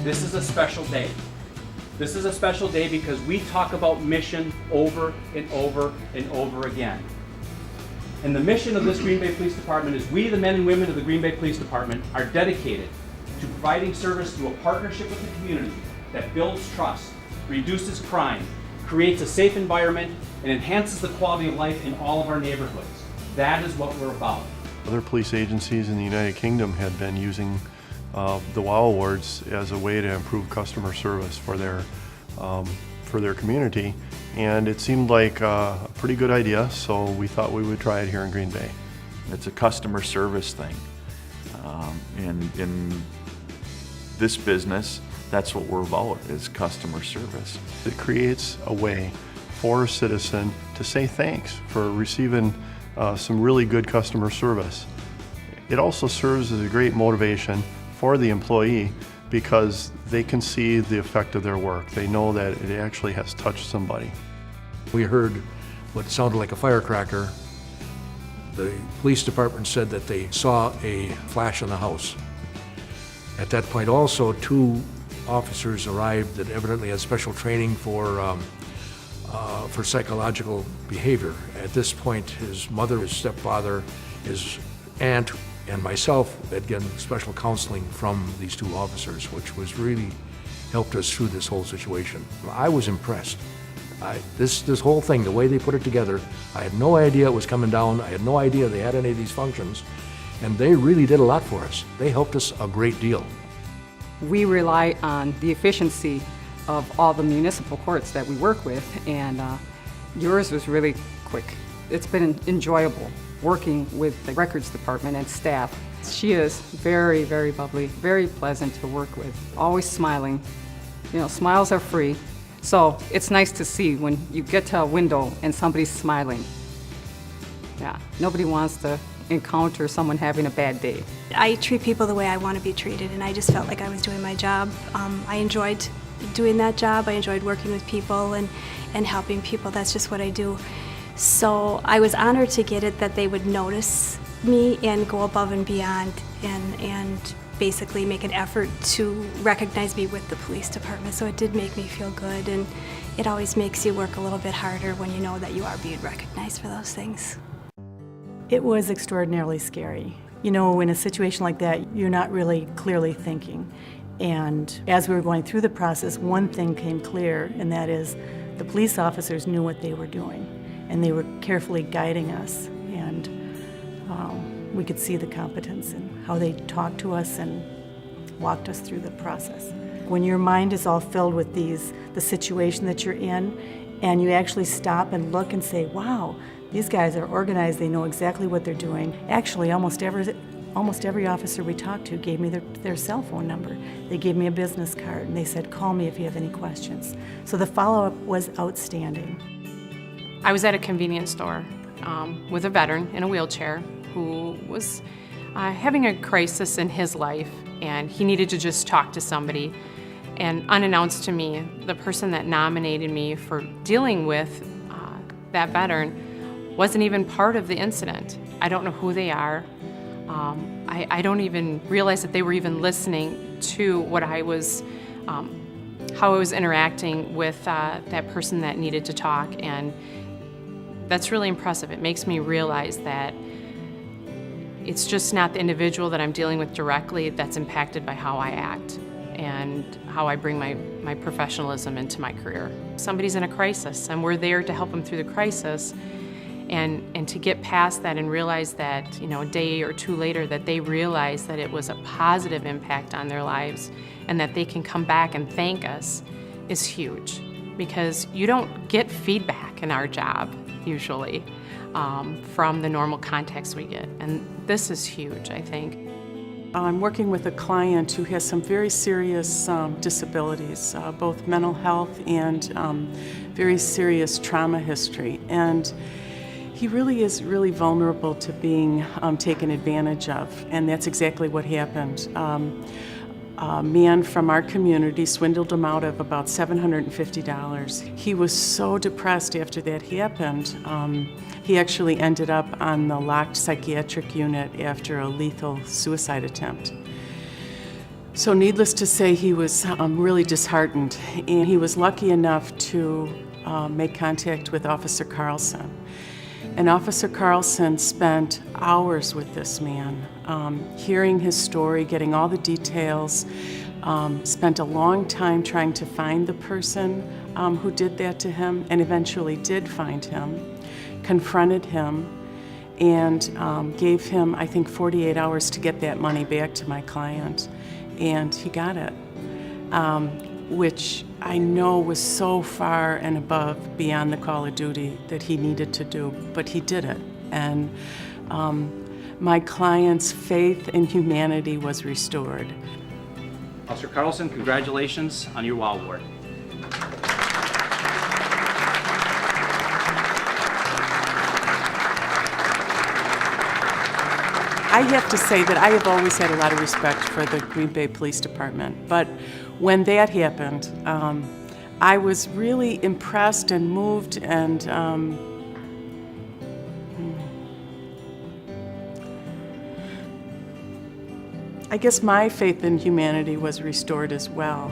this is a special day. This is a special day because we talk about mission over and over and over again. And the mission of this Green Bay Police Department is we, the men and women of the Green Bay Police Department, are dedicated to providing service through a partnership with the community that builds trust, reduces crime, creates a safe environment, and enhances the quality of life in all of our neighborhoods. That is what we're about. Other police agencies in the United Kingdom had been using the WOW Awards as a way to improve customer service for their community, and it seemed like a pretty good idea, so we thought we would try it here in Green Bay. It's a customer service thing. In this business, that's what we're about, is customer service. It creates a way for a citizen to say thanks for receiving some really good customer service. It also serves as a great motivation for the employee because they can see the effect of their work. They know that it actually has touched somebody. We heard what sounded like a firecracker. The police department said that they saw a flash in the house. At that point also, 2 officers arrived that evidently had special training for psychological behavior. At this point, his mother, his stepfather, his aunt, and myself had gotten special counseling from these 2 officers, which was really helped us through this whole situation. I was impressed. This whole thing, the way they put it together, I had no idea it was coming down. I had no idea they had any of these functions, and they really did a lot for us. They helped us a great deal. We rely on the efficiency of all the municipal courts that we work with, and yours was really quick. It's been enjoyable working with the records department and staff. She is very, very bubbly, very pleasant to work with, always smiling. You know, smiles are free, so it's nice to see when you get to a window and somebody's smiling. Yeah, nobody wants to encounter someone having a bad day. I treat people the way I want to be treated, and I just felt like I was doing my job. I enjoyed doing that job. I enjoyed working with people and helping people. That's just what I do. So I was honored to get it that they would notice me and go above and beyond and basically make an effort to recognize me with the police department. So it did make me feel good, and it always makes you work a little bit harder when you know that you are being recognized for those things. It was extraordinarily scary. You know, in a situation like that, you're not really clearly thinking. And as we were going through the process, one thing came clear, and that is the police officers knew what they were doing, and they were carefully guiding us. And we could see the competence in how they talked to us and walked us through the process. When your mind is all filled with the situation that you're in, and you actually stop and look and say, wow, these guys are organized, they know exactly what they're doing. Actually, almost every officer we talked to gave me their cell phone number. They gave me a business card, and they said, call me if you have any questions. So the follow-up was outstanding. I was at a convenience store with a veteran in a wheelchair who was having a crisis in his life, and he needed to just talk to somebody. And unannounced to me, the person that nominated me for dealing with that veteran wasn't even part of the incident. I don't know who they are. I don't even realize that they were even listening to what I was, how I was interacting with that person that needed to talk, and that's really impressive. It makes me realize that it's just not the individual that I'm dealing with directly that's impacted by how I act and how I bring my professionalism into my career. Somebody's in a crisis, and we're there to help them through the crisis. And to get past that and realize that, you know, a day or 2 later that they realize that it was a positive impact on their lives and that they can come back and thank us is huge, because you don't get feedback in our job usually from the normal contacts we get, and this is huge, I think. I'm working with a client who has some very serious disabilities, both mental health and very serious trauma history. And he really is vulnerable to being taken advantage of, and that's exactly what happened. A man from our community swindled him out of about $750. He was so depressed after that happened. He actually ended up on the locked psychiatric unit after a lethal suicide attempt. So needless to say, he was really disheartened, and he was lucky enough to make contact with Officer Carlson. And Officer Carlson spent hours with this man, hearing his story, getting all the details, spent a long time trying to find the person who did that to him, and eventually did find him, confronted him, and gave him, I think, 48 hours to get that money back to my client. And he got it, which I know was so far and above beyond the call of duty that he needed to do, but he did it. And my client's faith in humanity was restored. Officer Carlson, congratulations on your WOW Award. I have to say that I have always had a lot of respect for the Green Bay Police Department, but when that happened, I was really impressed and moved, and I guess my faith in humanity was restored as well.